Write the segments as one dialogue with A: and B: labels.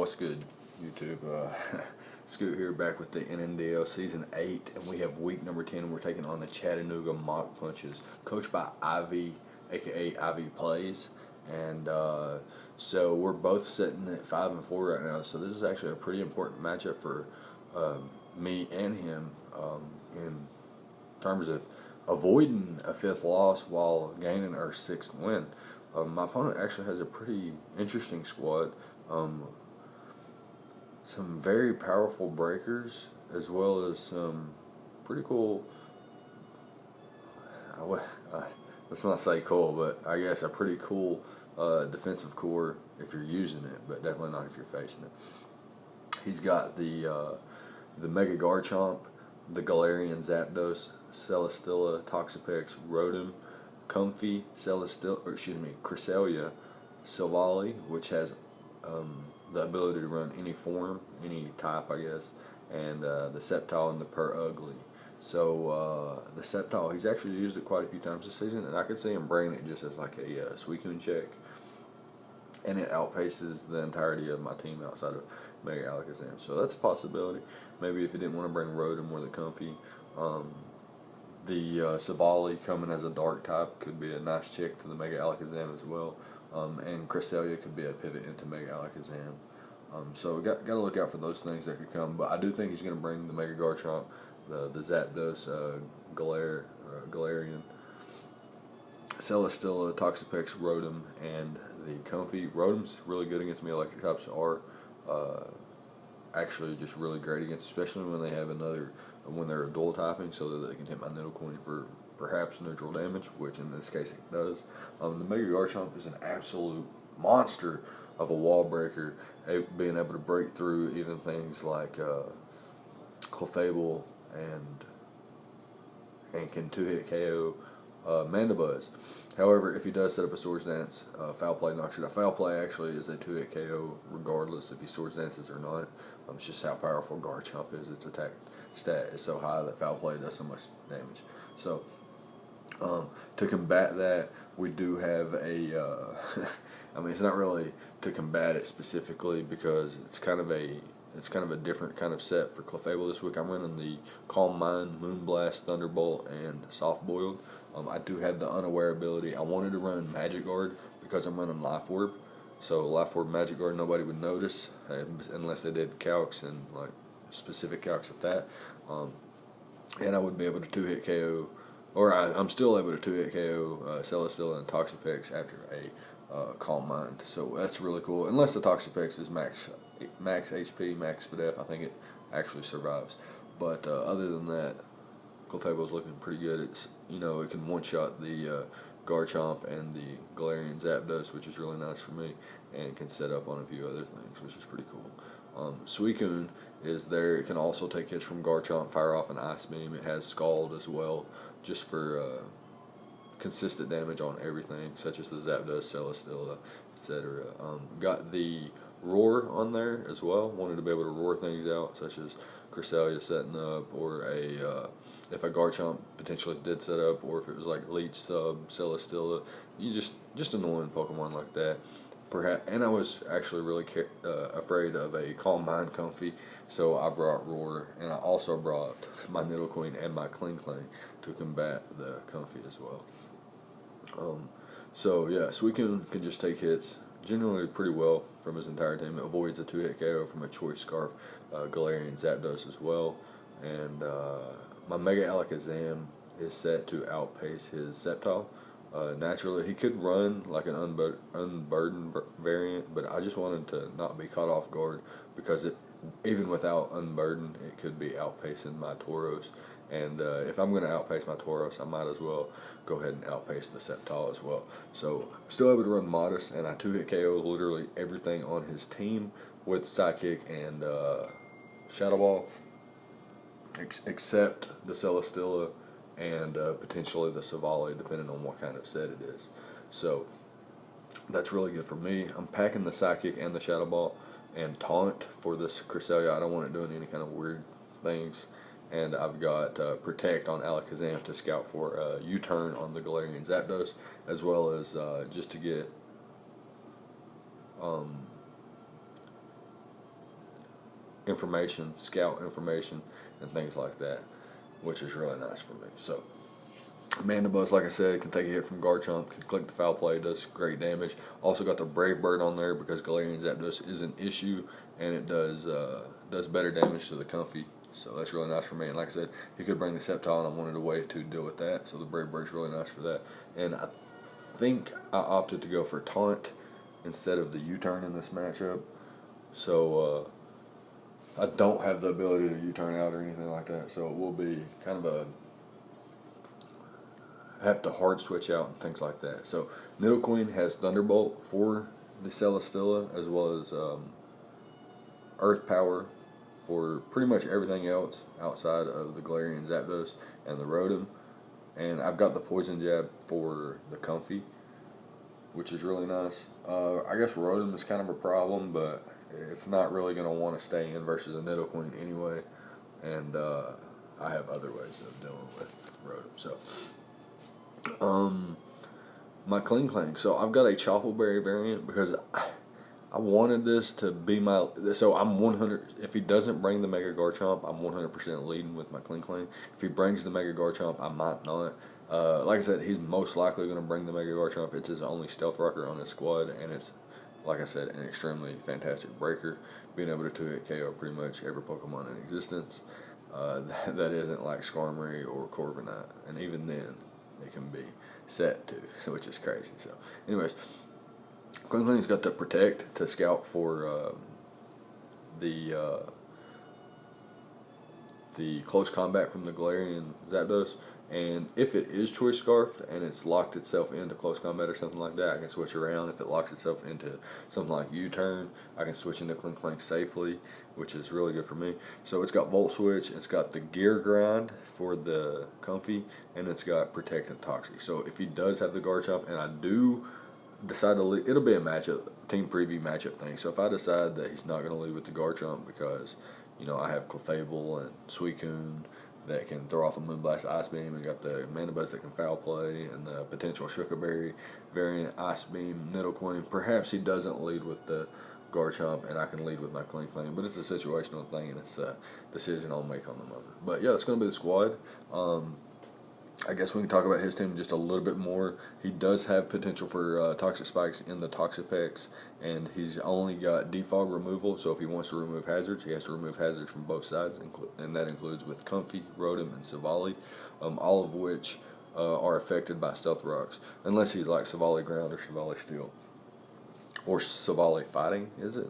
A: What's good, YouTube? Scoot here, back with the NNDL Season 8, and we have week number 10. We're taking on the Chattanooga Mock Punches, coached by Ivy, a.k.a. Ivy Plays. And so we're both sitting at 5-4 right now, so this is actually a pretty important matchup for me and him in terms of avoiding a 5th loss while gaining our 6th win. My opponent actually has a pretty interesting squad. Some very powerful breakers, as well as some pretty cool, let's not say cool, but I guess a pretty cool defensive core if you're using it, but definitely not if you're facing it. He's got the Mega Garchomp, the Galarian Zapdos, Celesteela, Toxapex, Rotom, Comfey, Cresselia, Silvally, which has the ability to run any form, any type, I guess, and the Sceptile and the Ugly. So the Sceptile, he's actually used it quite a few times this season, and I could see him bringing it just as like a Suicune check, and it outpaces the entirety of my team outside of Mega Alakazam. So that's a possibility. Maybe if he didn't want to bring Rotom or the Comfey, the Silvally coming as a dark type could be a nice check to the Mega Alakazam as well. And Cresselia could be a pivot into Mega Alakazam. So got to look out for those things that could come. But I do think he's going to bring the Mega Garchomp, the Zapdos, Galarian, Celesteela, Toxapex, Rotom, and the Comfey. Rotom's really good against me. Electric types are actually just really great against, especially when they have when they're dual typing, so that they can hit my Nidoqueen for perhaps neutral damage, which in this case it does. The Mega Garchomp is an absolute monster of a wall breaker, being able to break through even things like Clefable and can 2-hit KO Mandibuzz. However, if he does set up a Swords Dance, Foul Play knocks it out. Foul Play actually is a 2-hit KO regardless if he Swords Dances or not. It's just how powerful Garchomp is. Its attack stat is so high that Foul Play does so much damage. So to combat that, we do have a I mean, it's not really to combat it specifically, because it's kind of a different kind of set for Clefable this week. I'm running the Calm Mind, Moonblast, Thunderbolt, and Soft Boiled. I do have the Unaware ability. I wanted to run Magic Guard because I'm running Life Orb. So Life Orb, Magic Guard, nobody would notice unless they did calcs, and like specific calcs at that. And I would be able to 2-hit KO, or I'm still able to 2-hit KO Celesteela and Toxapex after a Calm Mind. So that's really cool. Unless the Toxapex is max HP, max SPDF, I think it actually survives. But other than that, Clefable's looking pretty good. It's, it can one-shot the Garchomp and the Galarian Zapdos, which is really nice for me, and can set up on a few other things, which is pretty cool. Suicune is there. It can also take hits from Garchomp, fire off an Ice Beam. It has Scald as well, just for consistent damage on everything, such as the Zapdos, Celesteela, etc. Got the Roar on there as well. Wanted to be able to roar things out, such as Cresselia setting up, or if a Garchomp potentially did set up, or if it was like Leech Sub, Celesteela. You just annoying Pokemon like that. Perhaps, and I was actually really afraid of a Calm Mind Comfey, so I brought Roar, and I also brought my Nidoqueen and my Kling to combat the Comfey as well. So yeah, Suicune can just take hits generally pretty well from his entire team. It avoids a 2-hit KO from a Choice Scarf, Galarian Zapdos as well, and my Mega Alakazam is set to outpace his Sceptile. Naturally, he could run like an Unburdened variant, but I just wanted to not be caught off guard, because even without Unburdened, it could be outpacing my Tauros. And if I'm going to outpace my Tauros, I might as well go ahead and outpace the Sceptile as well. So still able to run Modest, and I 2-hit KO literally everything on his team with Psychic and Shadow Ball, except the Celesteela and potentially the Silvally, depending on what kind of set it is. So that's really good for me. I'm packing the Psychic and the Shadow Ball and Taunt for this Cresselia. I don't want it doing any kind of weird things. And I've got Protect on Alakazam to scout for U-turn on the Galarian Zapdos, as well as just to get information, scout information, and things like that, which is really nice for me. So Mandibuzz, like I said, can take a hit from Garchomp, can click the foul play, does great damage. Also got the Brave Bird on there because Galarian Zapdos is an issue, and it does better damage to the Comfey. So that's really nice for me. And like I said, he could bring the Sceptile, and I wanted a way to deal with that. So the Brave Bird's really nice for that. And I think I opted to go for Taunt instead of the U-turn in this matchup. So I don't have the ability to U-turn out or anything like that. So it will be kind of a have to hard switch out and things like that. So Nidoqueen has Thunderbolt for the Celesteela, as well as Earth Power for pretty much everything else outside of the Galarian Zapdos and the Rotom. And I've got the Poison Jab for the Comfey, which is really nice. I guess Rotom is kind of a problem, but it's not really going to want to stay in versus a Nidoqueen anyway. And I have other ways of dealing with Rotom. So my Kling Klang. So I've got a Chople Berry variant because I wanted this to be my. So I'm 100. If he doesn't bring the Mega Garchomp, I'm 100% leading with my Kling Klang. If he brings the Mega Garchomp, I might not. Like I said, he's most likely going to bring the Mega Garchomp. It's his only Stealth Rocker on his squad, and it's, like I said, an extremely fantastic breaker, being able to 2-hit KO pretty much every Pokemon in existence. That isn't like Skarmory or Corviknight, and even then, it can be set to, so which is crazy. So, anyways, Kling Klang's got the Protect to scout for the close combat from the Galarian Zapdos. And if it is Choice Scarfed and it's locked itself into close combat or something like that, I can switch around. If it locks itself into something like U-turn, I can switch into Kling Klang safely, which is really good for me. So it's got Volt Switch, it's got the Gear Grind for the Comfey, and it's got Protect and Toxic. So if he does have the Garchomp, and I do decide to lead, it'll be a matchup, team preview matchup thing. So if I decide that he's not going to lead with the Garchomp because, you know, I have Clefable and Suicune that can throw off a Moonblast Ice Beam, and got the Mandibuzz that can foul play, and the potential Sugar Berry variant Ice Beam Nidoqueen. Perhaps he doesn't lead with the Garchomp, and I can lead with my Kling Klang, but it's a situational thing, and it's a decision I'll make on the moment. But yeah, that's going to be the squad. I guess we can talk about his team just a little bit more. He does have potential for Toxic Spikes in the Toxapex, and he's only got Defog removal, so if he wants to remove hazards, he has to remove hazards from both sides, and that includes with Comfey, Rotom, and Savali, all of which are affected by Stealth Rocks, unless he's like Savali Ground or Savali Steel. Or Savali Fighting, is it?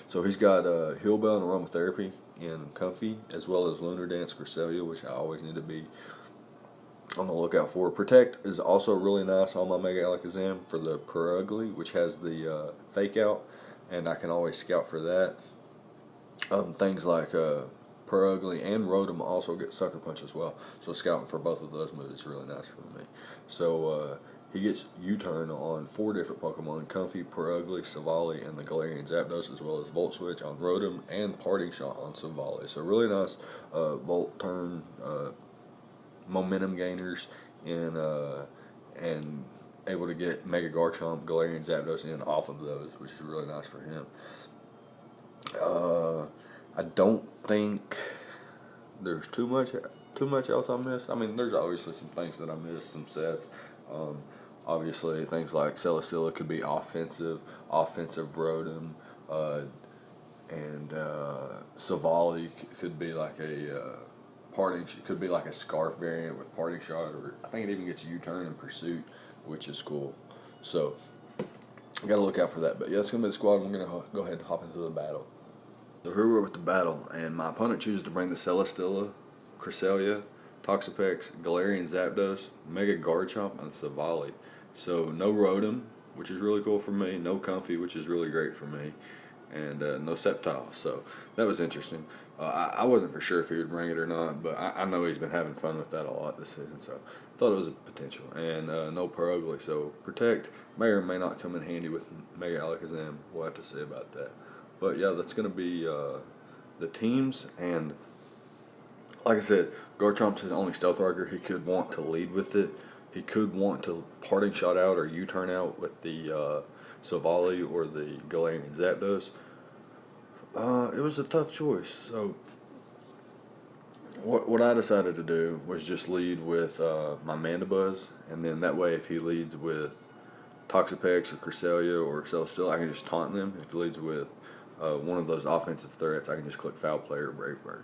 A: So he's got Heal Bell and Aromatherapy in Comfey, as well as Lunar Dance, Cresselia, which I always need to be on the lookout for. Protect is also really nice on my Mega Alakazam for the Purugly, which has the Fake Out, and I can always scout for that. Things like Purugly and Rotom also get Sucker Punch as well, so scouting for both of those moves is really nice for me. So he gets U-turn on 4 different Pokemon: Comfey, Purugly, Savali, and the Galarian Zapdos, as well as Volt Switch on Rotom and Parting Shot on Savali. So really nice Volt turn momentum gainers in and able to get Mega Garchomp, Galarian Zapdos in off of those, which is really nice for him. I don't think there's too much else I missed. I mean, there's obviously some things that I missed, some sets. Obviously, things like Celesteela could be offensive Rotom, and Savali could be like a could be like a Scarf variant with Parting Shot, or I think it even gets U-turn in Pursuit, which is cool. So I got to look out for that. But yeah, that's gonna be the squad. We're gonna go ahead and hop into the battle. So here we're with the battle, and my opponent chooses to bring the Celesteela, Cresselia, Toxapex, Galarian Zapdos, Mega Garchomp, and Savali. So no Rotom, which is really cool for me. No Comfey, which is really great for me. And no Sceptile. So that was interesting. I wasn't for sure if he would bring it or not, but I know he's been having fun with that a lot this season, so I thought it was a potential. And no Purugly, so Protect may or may not come in handy with Mega Alakazam. We'll have to see about that. But yeah, that's going to be the teams. And like I said, Garchomp's his only Stealth Rocker. He could want to lead with it. He could want to Parting Shot out or U-turn out with the Savali or the Galarian Zapdos. It was a tough choice. So what I decided to do was just lead with my Mandibuzz, and then that way if he leads with Toxapex or Cresselia or Celestial, I can just taunt them. If he leads with one of those offensive threats, I can just click Foul Play or Brave Bird.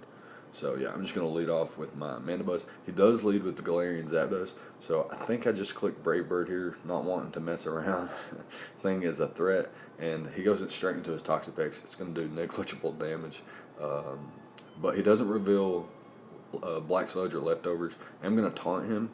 A: So yeah, I'm just going to lead off with my Mandibuzz. He does lead with the Galarian Zapdos, so I think I just click Brave Bird here, not wanting to mess around. Thing is a threat, and he goes straight into his Toxapex. It's going to do negligible damage, but he doesn't reveal Black Sludge or Leftovers. I'm going to taunt him,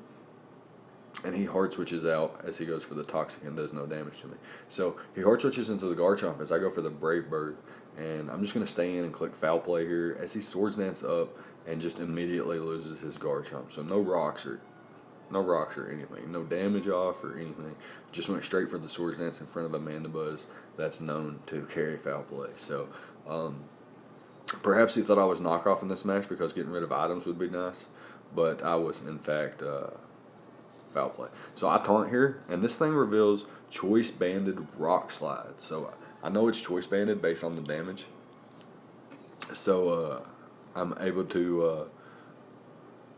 A: and he hard switches out as he goes for the Toxic and does no damage to me. So he hard switches into the Garchomp as I go for the Brave Bird, and I'm just going to stay in and click Foul Play here as he Swords Dance up and just immediately loses his Garchomp. So no rocks or anything, no damage off or anything. Just went straight for the Swords Dance in front of a Mandibuzz that's known to carry Foul Play. So perhaps he thought I was knockoff in this match because getting rid of items would be nice, but I was in fact Foul Play. So I taunt here, and this thing reveals Choice Banded Rock Slide. So I know it's Choice Banded based on the damage. So I'm able to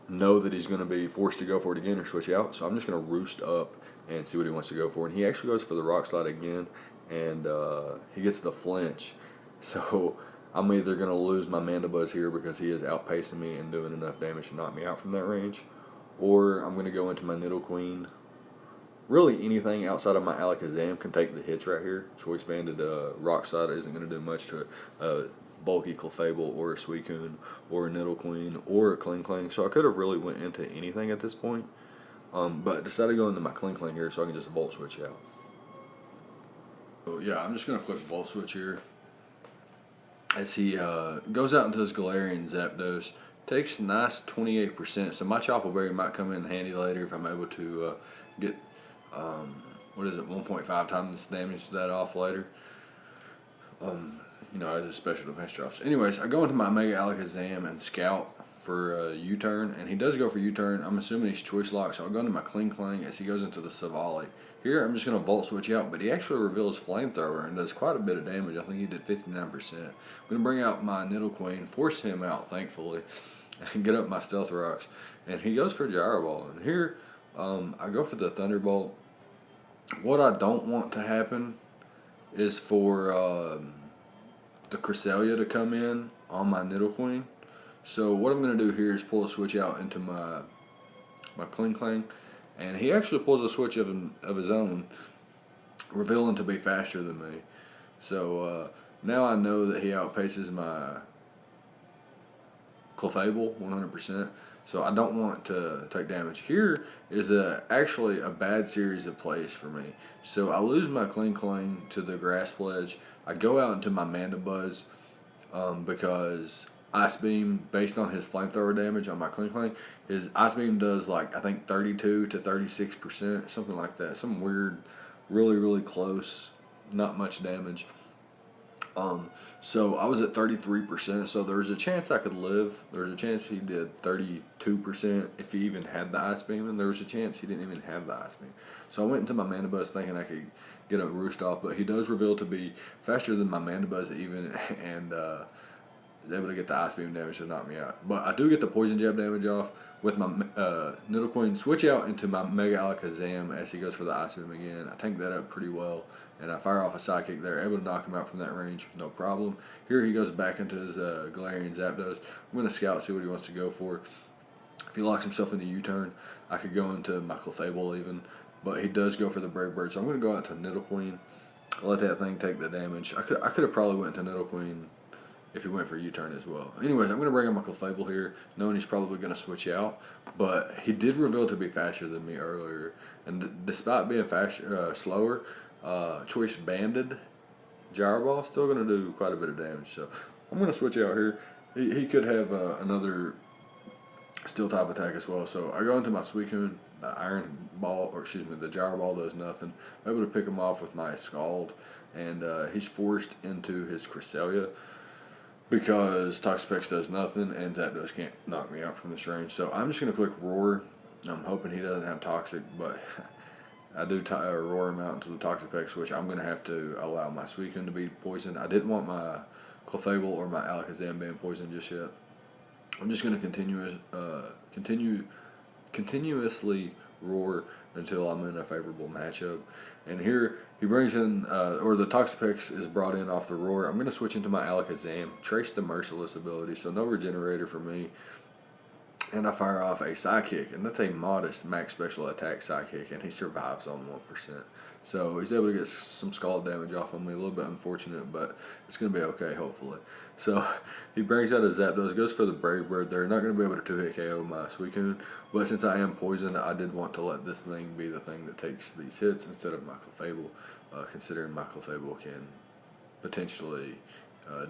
A: know that he's going to be forced to go for it again or switch out. So I'm just going to roost up and see what he wants to go for. And he actually goes for the Rock Slide again, and he gets the flinch. So I'm either going to lose my Mandibuzz here because he is outpacing me and doing enough damage to knock me out from that range, or I'm going to go into my Nidoqueen. Really anything outside of my Alakazam can take the hits right here. Choice Banded Rock Slide isn't going to do much to a bulky Clefable or a Suicune or a Nidoqueen or a Kling. So I could have really went into anything at this point, but decided to go into my Kling here so I can just Volt Switch out. So yeah, I'm just going to click Volt Switch here as he goes out into his Galarian Zapdos. Takes nice 28%, so my Chople Berry might come in handy later if I'm able to get, 1.5 times damage that off later. As a special defense drops. Anyways, I go into my Mega Alakazam and Scout for U-turn, and he does go for U-turn. I'm assuming he's Choice Lock, so I'll go into my Kling as he goes into the Savali. Here, I'm just going to Volt Switch out, but he actually reveals Flamethrower and does quite a bit of damage. I think he did 59%. I'm going to bring out my Nidoqueen, force him out, thankfully, and get up my Stealth Rocks. And he goes for Gyro Ball. And here, I go for the Thunderbolt. What I don't want to happen is for the Cresselia to come in on my Nidoqueen. So what I'm going to do here is pull a switch out into my Kling, and he actually pulls a switch of his own, revealing to be faster than me. So now I know that he outpaces my Clefable 100%. So I don't want to take damage. Here is actually a bad series of plays for me. So I lose my Kling to the Grass Pledge. I go out into my Mandibuzz because Ice Beam, based on his Flamethrower damage on my Kling, his Ice Beam does like, I think 32 to 36%, something like that. Some weird, really, really close, not much damage. So I was at 33%, so there was a chance I could live. There was a chance he did 32% if he even had the Ice Beam, and there was a chance he didn't even have the Ice Beam. So I went into my Mandibuzz thinking I could get a roost off, but he does reveal to be faster than my Mandibuzz even, and is able to get the Ice Beam damage to knock me out. But I do get the Poison Jab damage off with my Nidoqueen. Switch out into my Mega Alakazam as he goes for the Ice Beam again. I tank that up pretty well, and I fire off a Psychic there, able to knock him out from that range, no problem. Here he goes back into his Galarian Zapdos. I'm going to Scout, see what he wants to go for. If he locks himself into U-turn, I could go into my Clefable even, but he does go for the Brave Bird, so I'm going to go out to Nidoqueen, let that thing take the damage. I could have probably went to Nidoqueen if he went for U-turn as well. Anyways, I'm going to bring up my Clefable here, knowing he's probably going to switch out, but he did reveal to be faster than me earlier, and despite being slower, Choice Banded Gyro Ball still going to do quite a bit of damage. So I'm going to switch out here. He could have another Steel type attack as well. So I go into my Suicune, the Iron Ball, or excuse me, the Gyro Ball does nothing. I'm able to pick him off with my Scald, and he's forced into his Cresselia because Toxapex does nothing and Zapdos can't knock me out from this range. So I'm just going to click Roar. I'm hoping he doesn't have Toxic, but I do roar him out into the Toxapex, which I'm going to have to allow my Suicune to be poisoned. I didn't want my Clefable or my Alakazam being poisoned just yet. I'm just going to continuously roar until I'm in a favorable matchup. And here he brings in, or the Toxapex is brought in off the roar. I'm going to switch into my Alakazam, trace the Merciless ability, so no Regenerator for me. And I fire off a Psychic, and that's a modest max special attack Psychic, and he survives on 1%. So he's able to get some scald damage off of me. A little bit unfortunate, but it's going to be okay, hopefully. So he brings out a Zapdos, goes for the Brave Bird. They're not going to be able to 2-hit KO my Suicune, but since I am poisoned, I did want to let this thing be the thing that takes these hits instead of my Clefable, considering my Clefable can potentially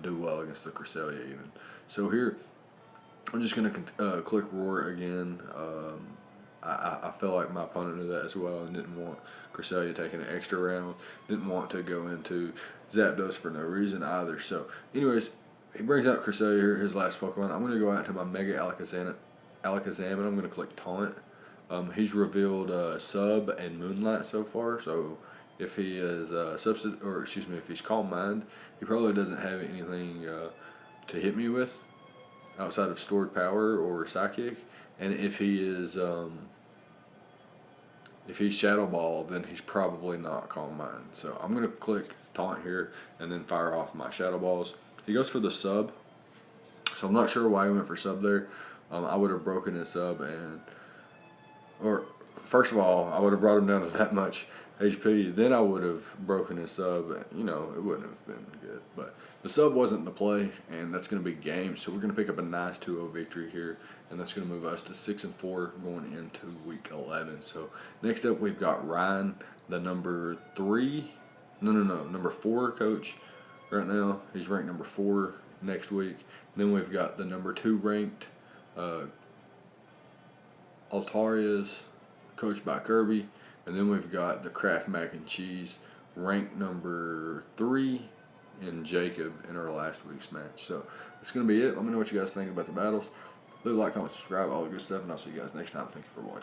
A: do well against the Cresselia even. So here, I'm just going to click Roar again. I felt like my opponent knew that as well and didn't want Cresselia taking an extra round. Didn't want to go into Zapdos for no reason either. So, anyways, he brings out Cresselia here, his last Pokemon. I'm going to go out to my Mega Alakazam, and I'm going to click Taunt. He's revealed Sub and Moonlight so far, so if he is if he's Calm Mind, he probably doesn't have anything to hit me with outside of Stored Power or Psychic. And if he is if he's Shadow Ball, then he's probably not Calm Mind. So I'm going to click Taunt here and then fire off my Shadow Balls. He goes for the Sub, so I'm not sure why he went for Sub there. I would have broken his Sub, or first of all, I would have brought him down to that much HP. Then I would have broken his Sub. It wouldn't have been good. But the Sub wasn't the play, and that's going to be game. So we're going to pick up a nice 2-0 victory here, and that's going to move us to 6-4 going into week 11. So next up, we've got Ryan, the number 4 coach right now. He's ranked number 4 next week. Then we've got the number 2 ranked Altarias, coached by Kirby. And then we've got the Kraft Mac and Cheese, ranked number 3, and Jacob in our last week's match. So that's going to be it. Let me know what you guys think about the battles. Leave a like, comment, subscribe, all the good stuff, and I'll see you guys next time. Thank you for watching.